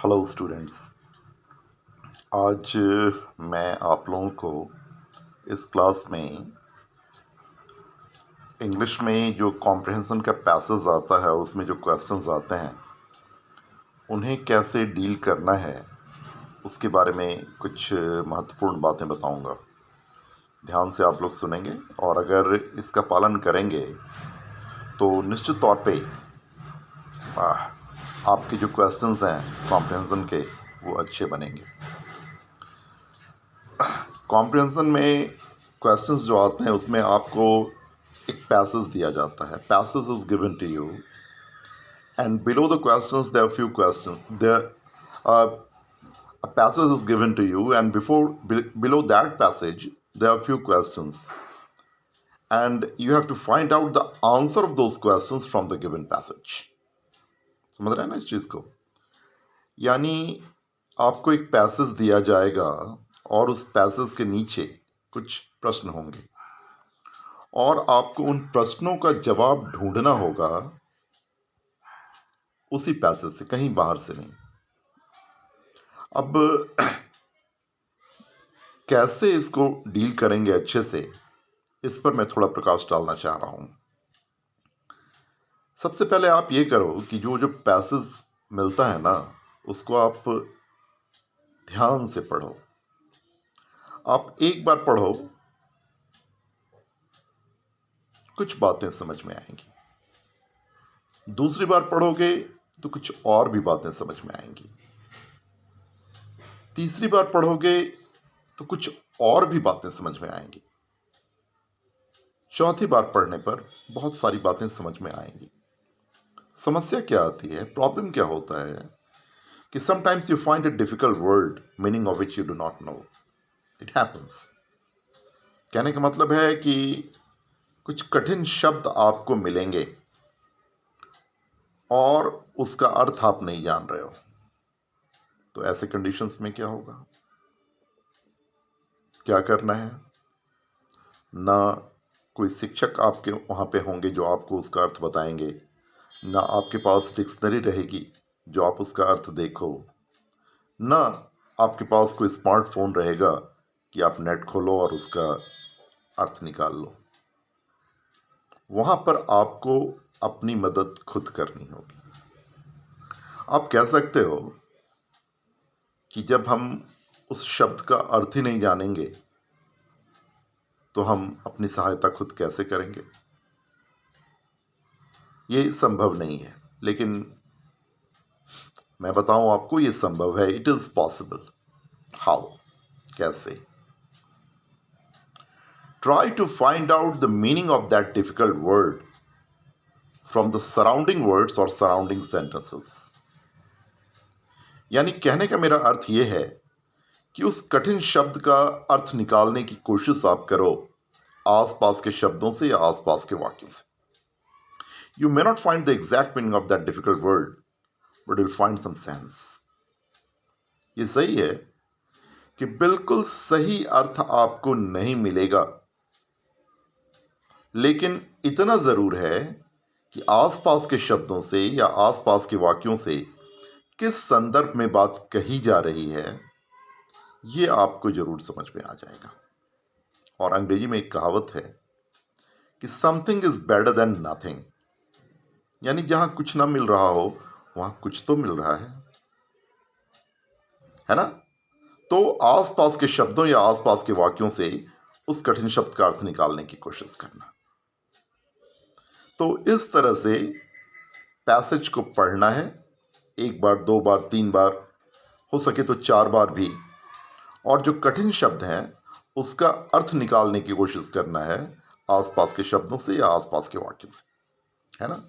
Hello students. आज मैं आप लोगों को इस क्लास में इंग्लिश में जो कॉम्प्रिहेंशन का पैसेज आता है उसमें जो क्वेश्चंस आते हैं उन्हें कैसे डील करना है उसके बारे में कुछ महत्वपूर्ण बातें बताऊंगा। ध्यान से आप लोग सुनेंगे और अगर इसका पालन करेंगे तो निश्चित तौर पे आपके जो क्वेश्चंस हैं कॉम्प्रिहेंशन के वो अच्छे बनेंगे। कॉम्प्रिहेंशन में क्वेश्चंस जो आते हैं उसमें आपको एक पैसेज दिया जाता है। Passage is given to you and below the questions there are few questions there a passage is given to you and below that passage there are few questions and you have to find out the answer of those questions from the given passage। समझ रहे हैं ना इस चीज को? यानी आपको एक पैसेज दिया जाएगा और उस पैसेज के नीचे कुछ प्रश्न होंगे और आपको उन प्रश्नों का जवाब ढूंढना होगा उसी पैसेज से, कहीं बाहर से नहीं। अब कैसे इसको डील करेंगे अच्छे से, इस पर मैं थोड़ा प्रकाश डालना चाह रहा हूं। सबसे पहले आप ये करो कि जो जो पैसेज मिलता है ना उसको आप ध्यान से पढ़ो। आप एक बार पढ़ो, कुछ बातें समझ में आएंगी, दूसरी बार पढ़ोगे तो कुछ और भी बातें समझ में आएंगी, तीसरी बार पढ़ोगे तो कुछ और भी बातें समझ में आएंगी, चौथी बार पढ़ने पर बहुत सारी बातें समझ में आएंगी। समस्या क्या आती है, प्रॉब्लम क्या होता है कि sometimes you find a difficult word meaning of which you do not know. It happens. कहने का मतलब है कि कुछ कठिन शब्द आपको मिलेंगे और उसका अर्थ आप नहीं जान रहे हो, तो ऐसे कंडीशंस में क्या होगा, क्या करना है? ना कोई शिक्षक आपके वहां पे होंगे जो आपको उसका अर्थ बताएंगे, ना आपके पास डिक्शनरी रहेगी जो आप उसका अर्थ देखो, ना आपके पास कोई स्मार्टफोन रहेगा कि आप नेट खोलो और उसका अर्थ निकाल लो। वहां पर आपको अपनी मदद खुद करनी होगी। आप कह सकते हो कि जब हम उस शब्द का अर्थ ही नहीं जानेंगे तो हम अपनी सहायता खुद कैसे करेंगे? ये संभव नहीं है, लेकिन मैं बताऊं आपको ये संभव है। It is possible. हाउ? कैसे? Try to find out the meaning of that difficult word from the surrounding words or surrounding sentences। यानी कहने का मेरा अर्थ यह है कि उस कठिन शब्द का अर्थ निकालने की कोशिश आप करो आसपास के शब्दों से या आसपास के वाक्यों से। You may not find the exact meaning of that difficult word, but you'll find some sense। ये सही है कि बिल्कुल सही अर्थ आपको नहीं मिलेगा, लेकिन इतना जरूर है कि आसपास के शब्दों से या आसपास के वाक्यों से किस संदर्भ में बात कही जा रही है ये आपको जरूर समझ में आ जाएगा। और अंग्रेजी में एक कहावत है कि something is better than nothing. यानी जहां कुछ ना मिल रहा हो वहां कुछ तो मिल रहा है ना? तो आसपास के शब्दों या आसपास के वाक्यों से उस कठिन शब्द का अर्थ निकालने की कोशिश करना। तो इस तरह से पैसेज को पढ़ना है, एक बार, दो बार, तीन बार, हो सके तो चार बार भी, और जो कठिन शब्द हैं उसका अर्थ निकालने की कोशिश करना है आसपास के शब्दों से या आसपास के वाक्यों से, है ना?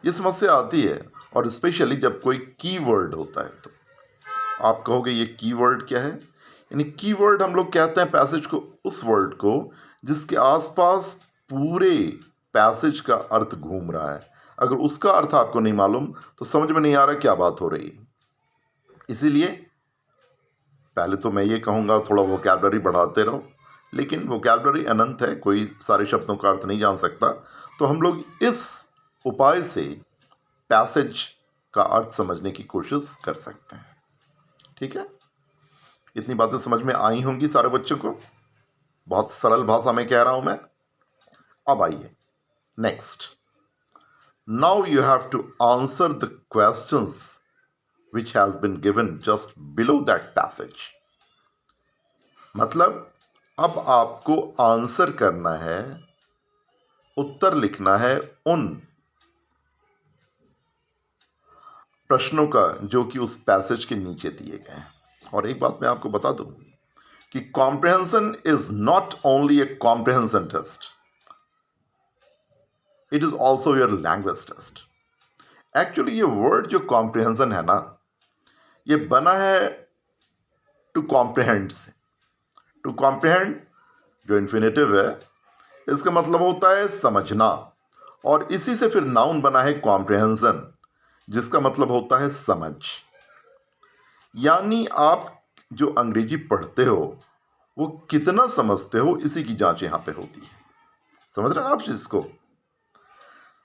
ये समस्या आती है, और स्पेशली जब कोई कीवर्ड होता है तो आप कहोगे ये कीवर्ड क्या है? यानी कीवर्ड हम लोग कहते हैं पैसेज को, उस वर्ड को जिसके आसपास पूरे पैसेज का अर्थ घूम रहा है। अगर उसका अर्थ आपको नहीं मालूम तो समझ में नहीं आ रहा क्या बात हो रही है। इसीलिए पहले तो मैं ये कहूँगा थोड़ा वोकैबुलरी बढ़ाते रहो, लेकिन वोकैबुलरी अनंत है, कोई सारे शब्दों का अर्थ नहीं जान सकता। तो हम लोग इस उपाय से पैसेज का अर्थ समझने की कोशिश कर सकते हैं। ठीक है, इतनी बातें समझ में आई होंगी सारे बच्चों को। बहुत सरल भाषा में कह रहा हूं मैं। अब आइए next. Now you have to answer the questions which has been given just below that passage। मतलब अब आपको आंसर करना है, उत्तर लिखना है उन प्रश्नों का जो कि उस पैसेज के नीचे दिए गए हैं। और एक बात मैं आपको बता दूं कि comprehension is not only a comprehension test, it is also your language test. Actually ये वर्ड जो कॉम्प्रिहेंशन है ना, ये बना है टू कॉम्प्रिहेंड से। टू कॉम्प्रिहेंड जो इन्फिनेटिव है, इसका मतलब होता है समझना, और इसी से फिर नाउन बना है कॉम्प्रिहेंशन, जिसका मतलब होता है समझ। यानी आप जो अंग्रेजी पढ़ते हो वो कितना समझते हो, इसी की जांच यहां पे होती है। समझ रहे हैं आप इसको?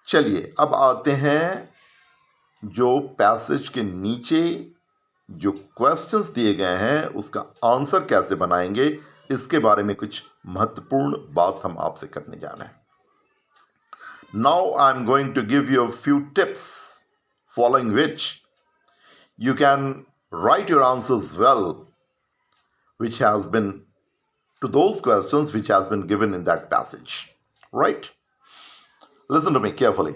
चलिए अब आते हैं जो पैसेज के नीचे जो क्वेश्चंस दिए गए हैं उसका आंसर कैसे बनाएंगे, इसके बारे में कुछ महत्वपूर्ण बात हम आपसे करने जा रहे हैं। Now I am going to give you a few tips following which you can write your answers well which has been to those questions which has been given in that passage. Right? Listen to me carefully.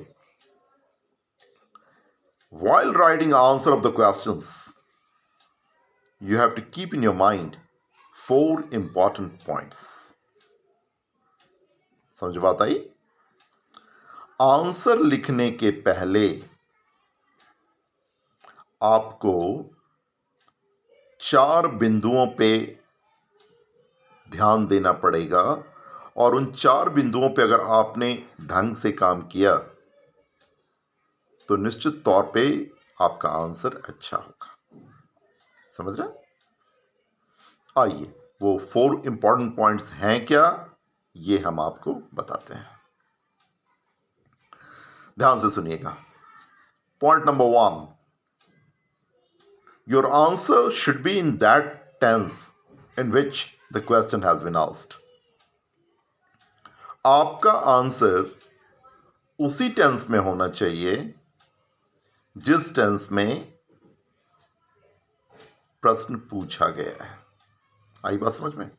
While writing the answer of the questions, you have to keep in your mind 4 important points. समझ बात आई? Answer लिखने के पहले आपको 4 बिंदुओं पे ध्यान देना पड़ेगा, और उन 4 बिंदुओं पे अगर आपने ढंग से काम किया तो निश्चित तौर पे आपका आंसर अच्छा होगा। समझ रहे? आइए वो 4 इंपॉर्टेंट पॉइंट्स हैं क्या, ये हम आपको बताते हैं। ध्यान से सुनिएगा। Point number 1, your answer should be in that tense in which the question has been asked. आपका आंसर उसी टेंस में होना चाहिए जिस टेंस में प्रश्न पूछा गया है। आई बात समझ में?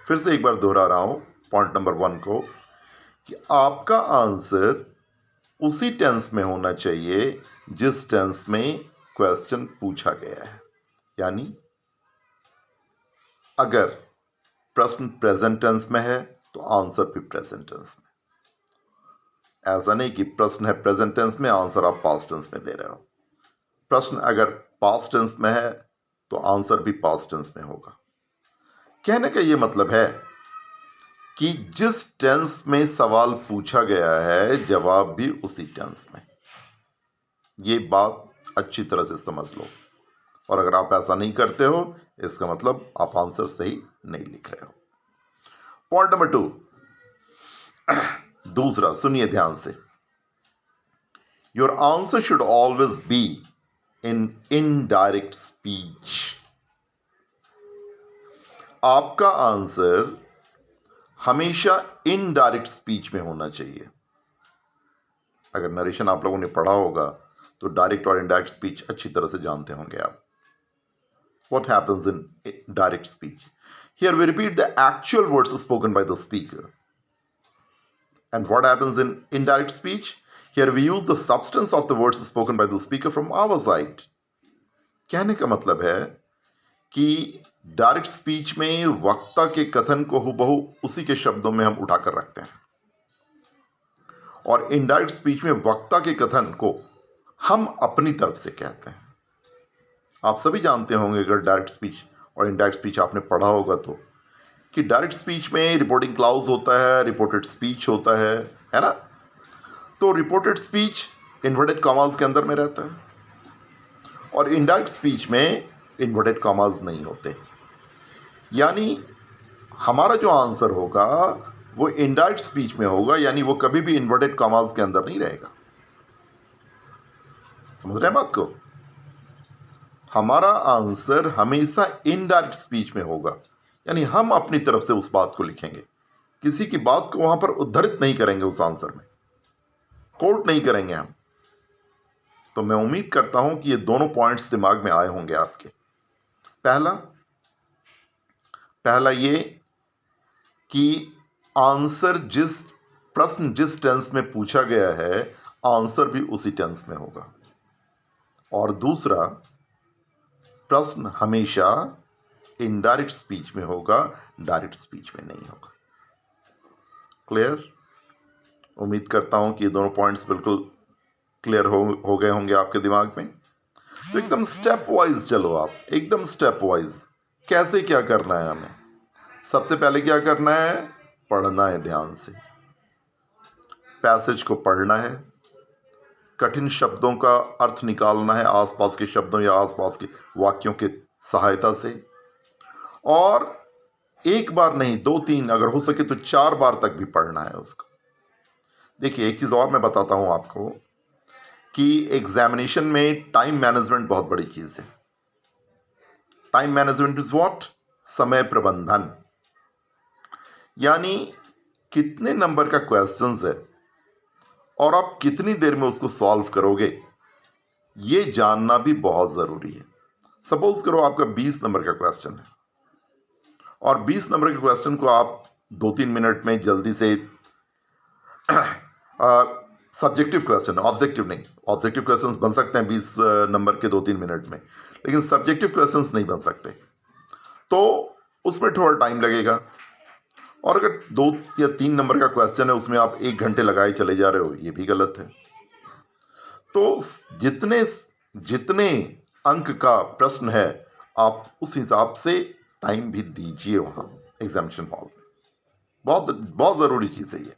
फिर से एक बार दोहरा रहा हूं पॉइंट नंबर 1 को, कि आपका आंसर उसी टेंस में होना चाहिए जिस टेंस में क्वेश्चन पूछा गया है। यानी अगर प्रश्न प्रेजेंट टेंस में है तो आंसर भी प्रेजेंट टेंस में। ऐसा नहीं कि प्रश्न है प्रेजेंट टेंस में, आंसर आप पास्ट टेंस में दे रहे हो। प्रश्न अगर पास्ट टेंस में है तो आंसर भी पास्ट टेंस में होगा। कहने का यह मतलब है कि जिस टेंस में सवाल पूछा गया है जवाब भी उसी टेंस में। ये बात अच्छी तरह से समझ लो, और अगर आप ऐसा नहीं करते हो इसका मतलब आप आंसर सही नहीं लिख रहे हो। पॉइंट नंबर 2, दूसरा, सुनिए ध्यान से। Your answer should always be in indirect speech. आपका आंसर हमेशा इनडायरेक्ट स्पीच में होना चाहिए। अगर नरेशन आप लोगों ने पढ़ा होगा तो डायरेक्ट और इनडायरेक्ट स्पीच अच्छी तरह से जानते होंगे आप। What happens in direct speech? Here we repeat the actual words spoken by the speaker. And what happens in indirect speech? Here we use the substance of the words spoken by the speaker from our side. कहने का मतलब है कि direct speech में वक्ता के कथन को हुबहू उसी के शब्दों में हम उठाकर रखते हैं, और इनडायरेक्ट स्पीच में वक्ता के कथन को हम अपनी तरफ से कहते हैं। आप सभी जानते होंगे, अगर डायरेक्ट स्पीच और इनडायरेक्ट स्पीच आपने पढ़ा होगा तो, कि डायरेक्ट स्पीच में रिपोर्टिंग क्लाउज होता है, रिपोर्टेड स्पीच होता है ना? तो रिपोर्टेड स्पीच इन्वर्टेड कॉमास के अंदर में रहता है, और इनडायरेक्ट स्पीच में इन्वर्टेड कॉमास नहीं होते। यानी हमारा जो आंसर होगा वो इनडायरेक्ट स्पीच में होगा, यानी वो कभी भी इन्वर्टेड कॉमास के अंदर नहीं रहेगा। समझ रहे हैं बात को? हमारा आंसर हमेशा इनडायरेक्ट स्पीच में होगा, यानी हम अपनी तरफ से उस बात को लिखेंगे, किसी की बात को वहां पर उद्धृत नहीं करेंगे, उस आंसर में कोट नहीं करेंगे हम। तो मैं उम्मीद करता हूं कि ये दोनों पॉइंट्स दिमाग में आए होंगे आपके। पहला ये कि आंसर प्रश्न जिस टेंस में पूछा गया है, आंसर भी उसी टेंस में होगा। और दूसरा, प्रश्न हमेशा इनडायरेक्ट स्पीच में होगा, डायरेक्ट स्पीच में नहीं होगा। क्लियर? उम्मीद करता हूं कि ये दोनों पॉइंट्स बिल्कुल क्लियर हो गए होंगे आपके दिमाग में। तो एकदम स्टेप वाइज चलो आप, एकदम स्टेप वाइज। कैसे क्या करना है हमें? सबसे पहले क्या करना है? पढ़ना है ध्यान से, पैसेज को पढ़ना है, कठिन शब्दों का अर्थ निकालना है आसपास के शब्दों या आसपास के वाक्यों की सहायता से। और एक बार नहीं, 2-3, अगर हो सके तो 4 बार तक भी पढ़ना है उसको। देखिए, एक चीज और मैं बताता हूं आपको कि एग्जामिनेशन में टाइम मैनेजमेंट बहुत बड़ी चीज है। Time management is what? समय प्रबंधन। यानी कितने नंबर का क्वेश्चंस है और आप कितनी देर में उसको सॉल्व करोगे, ये जानना भी बहुत जरूरी है। सपोज करो आपका 20 नंबर का क्वेश्चन है और 20 नंबर के क्वेश्चन को आप 2-3 मिनट में जल्दी से, सब्जेक्टिव क्वेश्चन, ऑब्जेक्टिव नहीं, ऑब्जेक्टिव क्वेश्चंस बन सकते हैं 20 नंबर के 2-3 मिनट में, लेकिन सब्जेक्टिव क्वेश्चंस नहीं बन सकते, तो उसमें थोड़ा टाइम लगेगा। और अगर 2 या 3 नंबर का क्वेश्चन है, उसमें आप 1 घंटे लगाए चले जा रहे हो, ये भी गलत है। तो जितने जितने अंक का प्रश्न है, आप उस हिसाब से टाइम भी दीजिए वहां एग्जामिनेशन हॉल में। बहुत बहुत जरूरी चीज है ये।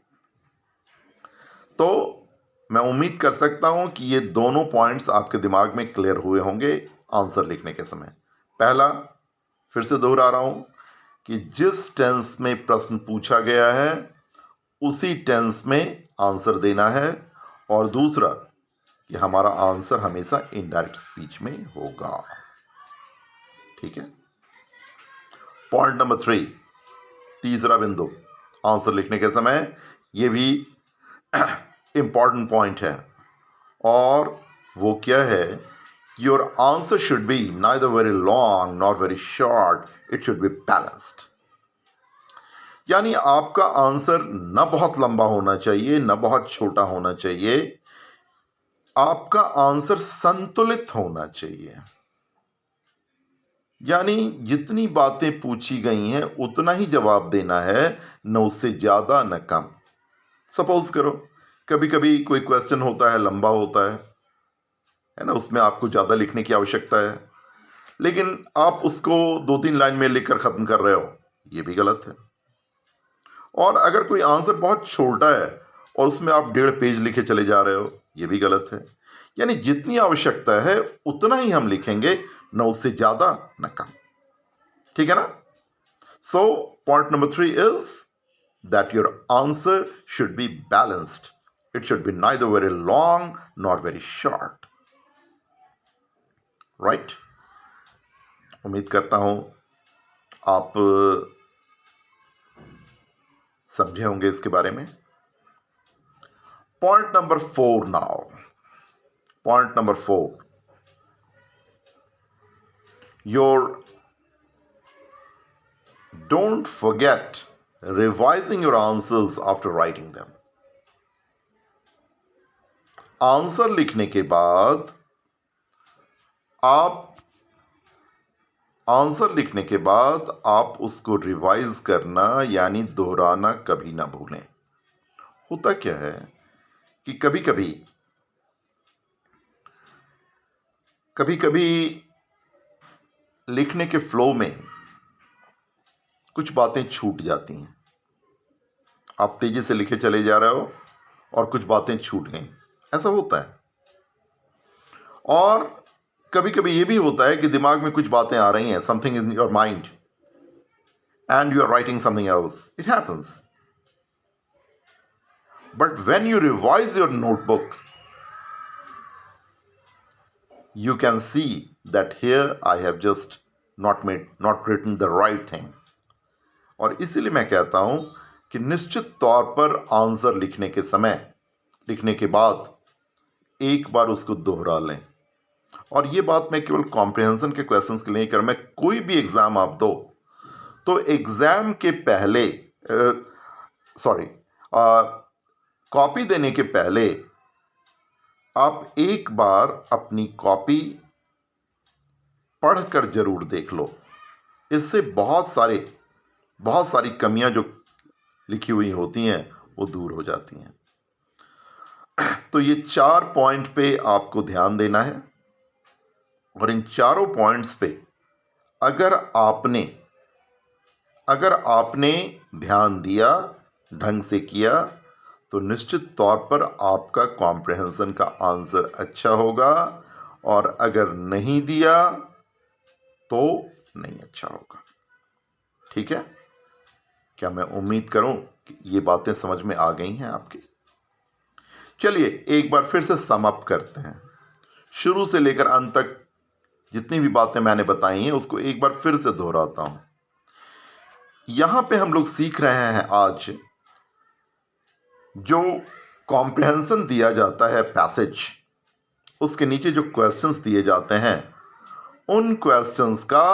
तो मैं उम्मीद कर सकता हूं कि ये दोनों पॉइंट्स आपके दिमाग में क्लियर हुए होंगे आंसर लिखने के समय। पहला, फिर से दोहरा रहा हूं कि जिस टेंस में प्रश्न पूछा गया है उसी टेंस में आंसर देना है। और दूसरा कि हमारा आंसर हमेशा इनडायरेक्ट स्पीच में होगा। ठीक है? पॉइंट नंबर 3, तीसरा बिंदु आंसर लिखने के समय, यह भी इंपॉर्टेंट पॉइंट है, और वो क्या है? Your answer should be neither very long not very short, it should be balanced. यानी आपका आंसर न बहुत लंबा होना चाहिए, न बहुत छोटा होना चाहिए, आपका आंसर संतुलित होना चाहिए। यानी जितनी बातें पूछी गई हैं उतना ही जवाब देना है, न उससे ज्यादा न कम। सपोज करो कभी कभी कोई क्वेश्चन होता है, लंबा होता है ना, उसमें आपको ज्यादा लिखने की आवश्यकता है, लेकिन आप उसको 2-3 लाइन में लिखकर खत्म कर रहे हो, यह भी गलत है। और अगर कोई आंसर बहुत छोटा है और उसमें आप 1.5 पेज लिखे चले जा रहे हो, यह भी गलत है। यानी जितनी आवश्यकता है उतना ही हम लिखेंगे, न उससे ज्यादा न कम। ठीक है ना? So point number 3 is that your answer should be balanced, it should be neither very long not very short. Right? उम्मीद करता हूं आप समझे होंगे इसके बारे में। Point number 4 now. Point number 4, don't forget revising your answers after writing them. Answer लिखने के बाद आप उसको रिवाइज करना यानी दोहराना कभी ना भूलें। होता क्या है कि कभी कभी लिखने के फ्लो में कुछ बातें छूट जाती हैं। आप तेजी से लिखे चले जा रहे हो और कुछ बातें छूट गई, ऐसा होता है। और कभी कभी यह भी होता है कि दिमाग में कुछ बातें आ रही हैं, something in your mind and you are writing something else, it happens. But when you revise your notebook, you can see that here I have just not written the right thing. और इसीलिए मैं कहता हूं कि निश्चित तौर पर answer लिखने के बाद एक बार उसको दोहरा लें। और ये बात मैं केवल कॉम्प्रिहेंशन के क्वेश्चंस के लिए नहीं कर, मैं कोई भी एग्जाम आप दो तो एग्जाम के पहले कॉपी देने के पहले आप एक बार अपनी कॉपी पढ़कर जरूर देख लो। इससे बहुत सारी कमियां जो लिखी हुई होती हैं वो दूर हो जाती हैं। तो ये 4 पॉइंट पे आपको ध्यान देना है और इन चारों पॉइंट्स पे अगर आपने ध्यान दिया, ढंग से किया, तो निश्चित तौर पर आपका कॉम्प्रिहेंशन का आंसर अच्छा होगा, और अगर नहीं दिया तो नहीं अच्छा होगा। ठीक है? क्या मैं उम्मीद करूं कि ये बातें समझ में आ गई हैं आपकी? चलिए एक बार फिर से सम अप करते हैं, शुरू से लेकर अंत तक जितनी भी बातें मैंने बताई हैं उसको एक बार फिर से दोहराता हूं। यहां पे हम लोग सीख रहे हैं आज जो कॉम्प्रिहेंशन दिया जाता है पैसेज, उसके नीचे जो क्वेश्चंस दिए जाते हैं उन क्वेश्चंस का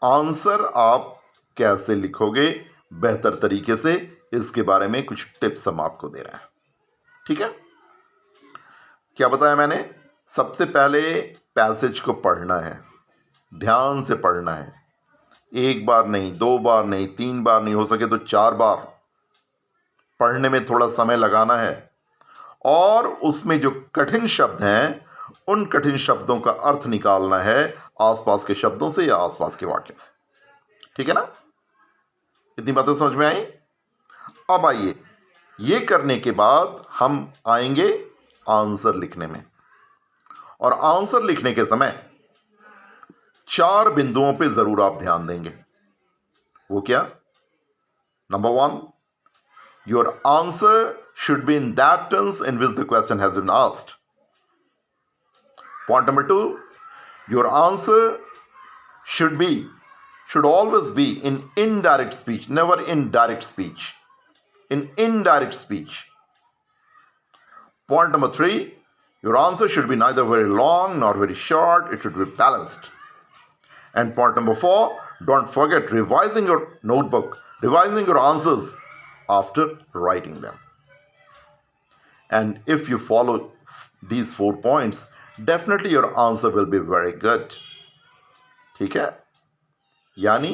आंसर आप कैसे लिखोगे बेहतर तरीके से, इसके बारे में कुछ टिप्स हम आपको दे रहे हैं। ठीक है? क्या बताया मैंने? सबसे पहले पैसेज को पढ़ना है, ध्यान से पढ़ना है, एक बार नहीं, 2 बार नहीं, 3 बार नहीं, हो सके तो 4 बार पढ़ने में थोड़ा समय लगाना है, और उसमें जो कठिन शब्द हैं उन कठिन शब्दों का अर्थ निकालना है आसपास के शब्दों से या आसपास के वाक्य से। ठीक है ना? इतनी बातें समझ में आई? अब आइए, ये करने के बाद हम आएंगे आंसर लिखने में, और आंसर लिखने के समय 4 बिंदुओं पे जरूर आप ध्यान देंगे। वो क्या? Number 1, your answer should be in that tense in which the question has been asked. Point number 2, your answer should always be in indirect speech, never in direct speech. In indirect speech. Point number 3, your answer should be neither very long nor very short, it should be balanced. And point number 4, don't forget revising your notebook, revising your answers after writing them. And if you follow these 4 points, definitely your answer will be very good. ठीक है? यानी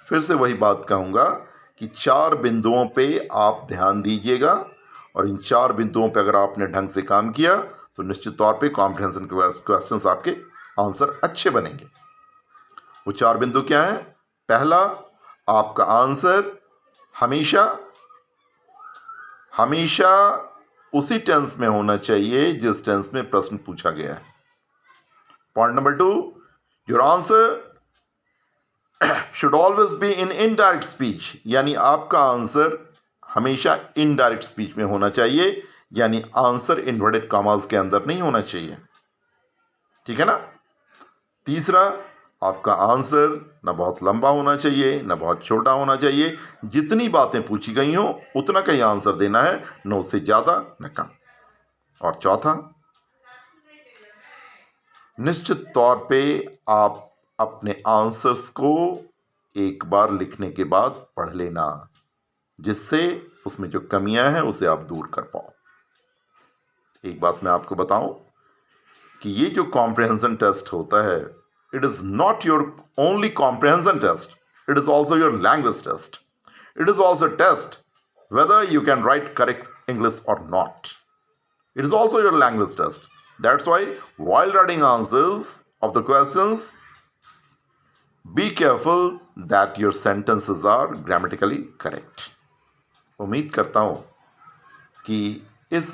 फिर से वही बात कहूंगा कि 4 बिंदुओं पे आप ध्यान दीजिएगा, और इन 4 बिंदुओं पे अगर आपने ढंग से काम किया तो निश्चित तौर पे कॉम्प्रिहेंशन के क्वेश्चंस आपके आंसर अच्छे बनेंगे। वो 4 बिंदु क्या है? पहला, आपका आंसर हमेशा उसी टेंस में होना चाहिए जिस टेंस में प्रश्न पूछा गया है। Point number 2, your answer should always be in indirect speech, यानी आपका आंसर हमेशा इनडायरेक्ट स्पीच में होना चाहिए, यानी आंसर इन्वर्टेड कॉमास के अंदर नहीं होना चाहिए। ठीक है ना? तीसरा, आपका आंसर ना बहुत लंबा होना चाहिए ना बहुत छोटा होना चाहिए, जितनी बातें पूछी गई हो उतना का ही आंसर देना है, न उससे ज्यादा न कम। और चौथा, निश्चित तौर पे आप अपने आंसर्स को एक बार लिखने के बाद पढ़ लेना, जिससे उसमें जो कमियां हैं उसे आप दूर कर पाओ। एक बात मैं आपको बताऊं कि ये जो कॉम्प्रिहेंशन टेस्ट होता है, it is not your only comprehension test, it is also your language test. It is also a test whether you can write correct English or not. It is also your language test. That's why while writing answers of the questions, be careful that your sentences are grammatically correct. उम्मीद करता हूं कि इस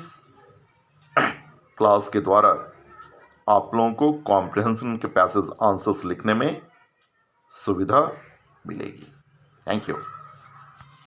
class के द्वारा आप लोगों को कॉम्प्रिहेंशन के पैसेज आंसर्स लिखने में सुविधा मिलेगी। Thank you.